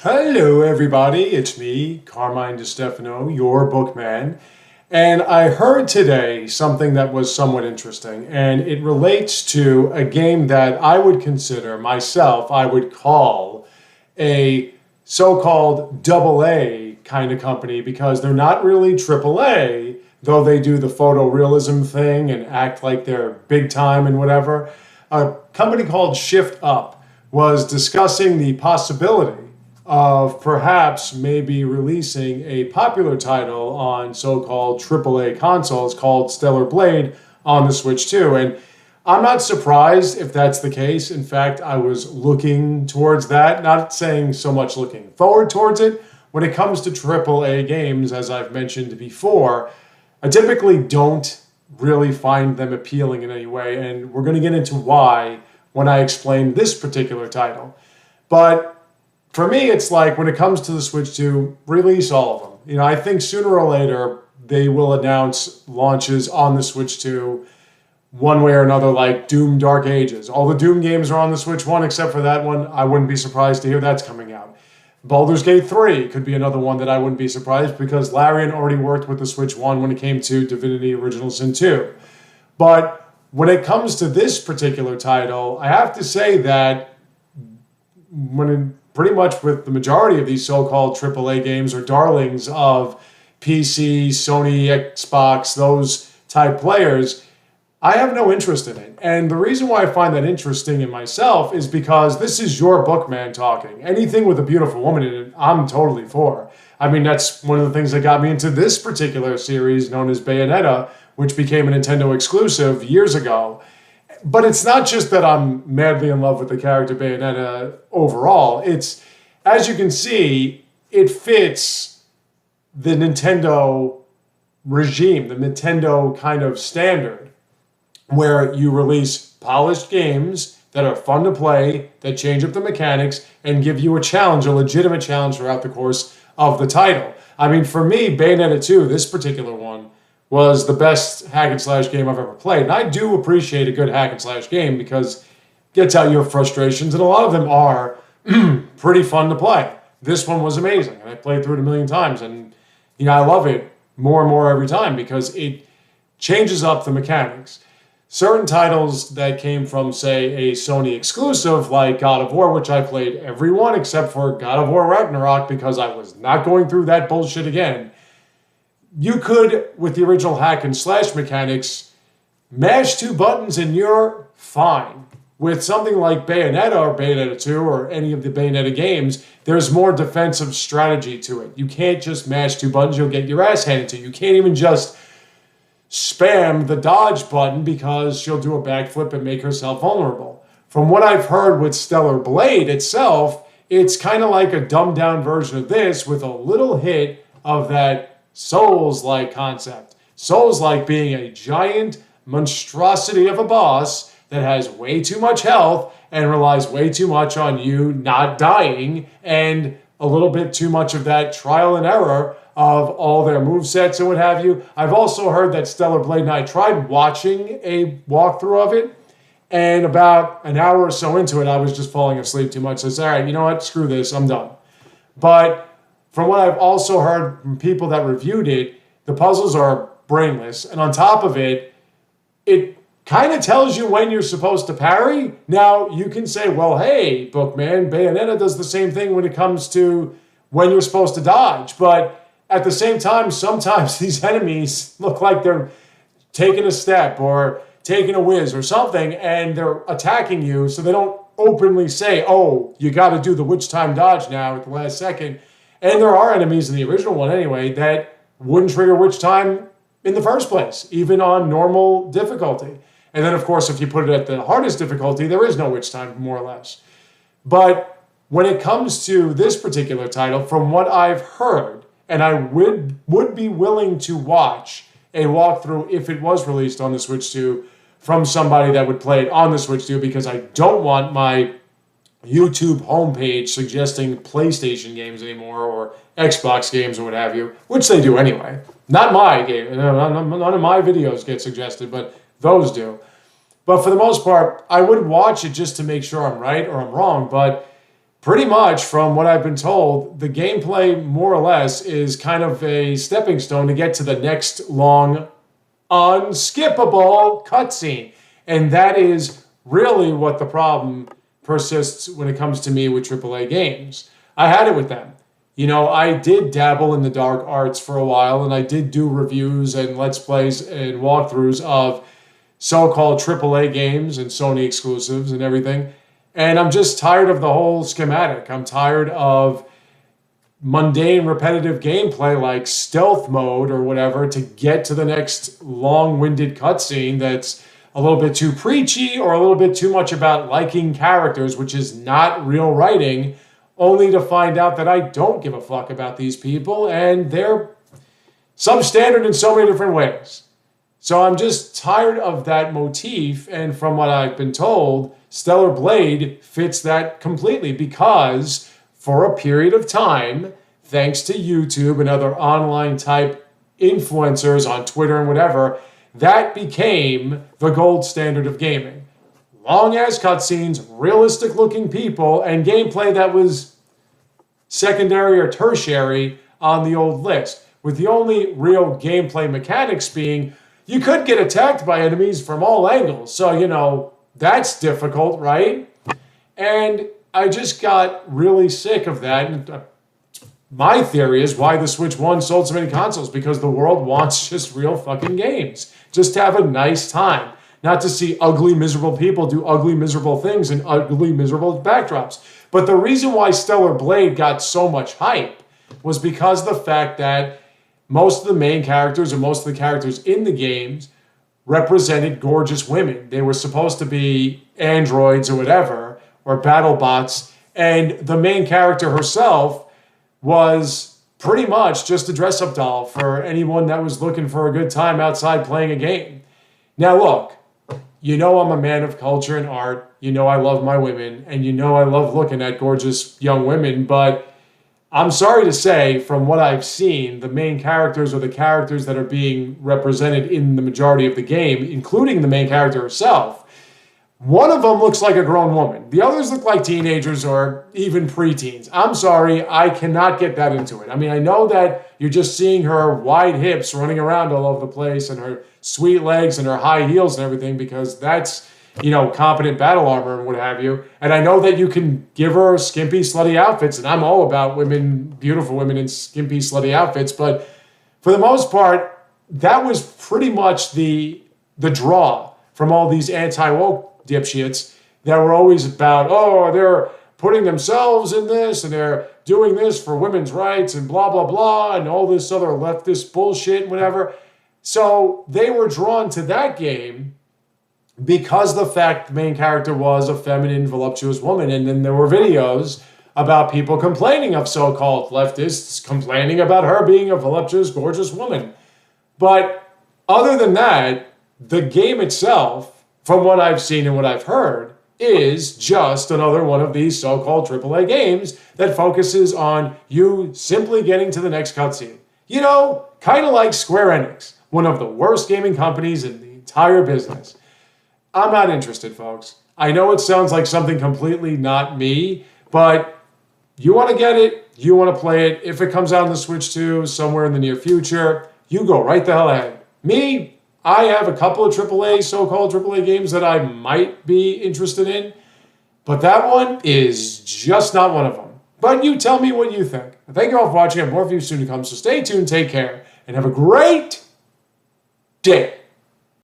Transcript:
Hello, everybody. It's me, Carmine DiStefano, your bookman. And I heard today something that was somewhat interesting, and it relates to a game that I would consider myself, I would call a so called double A kind of company because they're not really triple A, though they do the photorealism thing and act like they're big time and whatever. A company called Shift Up was discussing the possibility of perhaps maybe releasing a popular title on so-called AAA consoles called Stellar Blade on the Switch 2. And I'm not surprised if that's the case. In fact, I was looking towards that, not saying so much looking forward towards it. When it comes to AAA games, as I've mentioned before, I typically don't really find them appealing in any way. And we're going to get into why when I explain this particular title. But for me, it's like when it comes to the Switch 2, release all of them. I think sooner or later they will announce launches on the Switch 2 one way or another, like Doom Dark Ages. All the Doom games are on the Switch 1 except for that one. I wouldn't be surprised to hear that's coming out. Baldur's Gate 3 could be another one that I wouldn't be surprised because Larian already worked with the Switch 1 when it came to Divinity Original Sin 2. But when it comes to this particular title, I have to say that pretty much with the majority of these so-called AAA games or darlings of PC, Sony, Xbox, those type players, I have no interest in it. And the reason why I find that interesting in myself is because this is your bookman talking. Anything with a beautiful woman in it, I'm totally for. I mean, that's one of the things that got me into this particular series known as Bayonetta, which became a Nintendo exclusive years ago. But it's not just that I'm madly in love with the character Bayonetta overall. It's, as you can see, it fits the Nintendo regime, the Nintendo kind of standard, where you release polished games that are fun to play, that change up the mechanics, and give you a challenge, a legitimate challenge throughout the course of the title. I mean, for me, Bayonetta 2, this particular one, was the best hack and slash game I've ever played. And I do appreciate a good hack and slash game because it gets out your frustrations, and a lot of them are pretty fun to play. This one was amazing, and I played through it a million times, and I love it more and more every time because it changes up the mechanics. Certain titles that came from, say, a Sony exclusive like God of War, which I played every one except for God of War Ragnarok because I was not going through that bullshit again. You could, with the original hack and slash mechanics, mash two buttons and you're fine. With something like Bayonetta or Bayonetta 2 or any of the Bayonetta games, there's more defensive strategy to it. You can't just mash two buttons, you'll get your ass handed to you. You can't even just spam the dodge button because she'll do a backflip and make herself vulnerable. From what I've heard with Stellar Blade itself, it's kind of like a dumbed down version of this with a little hit of that Souls-like concept. Souls-like being a giant monstrosity of a boss that has way too much health and relies way too much on you not dying and a little bit too much of that trial and error of all their movesets and what have you. I've also heard that Stellar Blade, and I tried watching a walkthrough of it, and about an hour or so into it, I was just falling asleep too much. So I said, all right, you know what, screw this, I'm done. But from what I've also heard from people that reviewed it, the puzzles are brainless. And on top of it, it kind of tells you when you're supposed to parry. Now, you can say, well, hey, bookman, Bayonetta does the same thing when it comes to when you're supposed to dodge. But at the same time, sometimes these enemies look like they're taking a step or taking a whiz or something, and they're attacking you, so they don't openly say, oh, you got to do the which time dodge now at the last second. And there are enemies in the original one anyway that wouldn't trigger which time in the first place, even on normal difficulty. And then, of course, if you put it at the hardest difficulty, there is no which time, more or less. But when it comes to this particular title, from what I've heard, and I would be willing to watch a walkthrough if it was released on the Switch 2 from somebody that would play it on the Switch 2 because I don't want my YouTube homepage suggesting PlayStation games anymore or Xbox games or what have you, which they do anyway. Not my game. None of my videos get suggested, but those do. But for the most part, I would watch it just to make sure I'm right or I'm wrong. But pretty much from what I've been told, the gameplay more or less is kind of a stepping stone to get to the next long, unskippable cutscene. And that is really what the problem persists when it comes to me with AAA games. I had it with them. You know, I did dabble in the dark arts for a while, and I did do reviews and let's plays and walkthroughs of so-called AAA games and Sony exclusives and everything. And I'm just tired of the whole schematic. I'm tired of mundane, repetitive gameplay like stealth mode or whatever to get to the next long-winded cutscene that's a little bit too preachy or a little bit too much about liking characters, which is not real writing, only to find out that I don't give a fuck about these people and they're substandard in so many different ways. So I'm just tired of that motif, and from what I've been told, Stellar Blade fits that completely because for a period of time, thanks to YouTube and other online type influencers on Twitter and whatever, that became the gold standard of gaming. Long-ass cutscenes, realistic-looking people, and gameplay that was secondary or tertiary on the old list, with the only real gameplay mechanics being you could get attacked by enemies from all angles. So, you know, that's difficult, right? And I just got really sick of that. And my theory is why the Switch 1 sold so many consoles, because the world wants just real fucking games. Just to have a nice time. Not to see ugly, miserable people do ugly, miserable things in ugly, miserable backdrops. But the reason why Stellar Blade got so much hype was because of the fact that most of the main characters or most of the characters in the games represented gorgeous women. They were supposed to be androids or whatever, or battle bots. And the main character herself was pretty much just a dress-up doll for anyone that was looking for a good time outside playing a game. Now look, you know I'm a man of culture and art. You know I love my women. And you know I love looking at gorgeous young women. But I'm sorry to say, from what I've seen, the main characters or the characters that are being represented in the majority of the game, including the main character herself, one of them looks like a grown woman. The others look like teenagers or even preteens. I'm sorry, I cannot get that into it. I mean, I know that you're just seeing her wide hips running around all over the place and her sweet legs and her high heels and everything because that's, you know, competent battle armor and what have you. And I know that you can give her skimpy, slutty outfits, and I'm all about women, beautiful women in skimpy, slutty outfits. But for the most part, that was pretty much the draw from all these anti-woke dipshits that were always about, oh, they're putting themselves in this and they're doing this for women's rights and blah, blah, blah, and all this other leftist bullshit and whatever. So they were drawn to that game because the fact the main character was a feminine, voluptuous woman. And then there were videos about people complaining of so-called leftists, complaining about her being a voluptuous, gorgeous woman. But other than that, the game itself, from what I've seen and what I've heard, is just another one of these so-called AAA games that focuses on you simply getting to the next cutscene. You know, kind of like Square Enix, one of the worst gaming companies in the entire business. I'm not interested, folks. I know it sounds like something completely not me, but you want to get it, you want to play it. If it comes out on the Switch 2 somewhere in the near future, you go right the hell ahead. Me, I have a couple of AAA, so-called AAA games that I might be interested in, but that one is just not one of them. But you tell me what you think. Thank you all for watching. I have more views soon to come, so stay tuned, take care, and have a great day.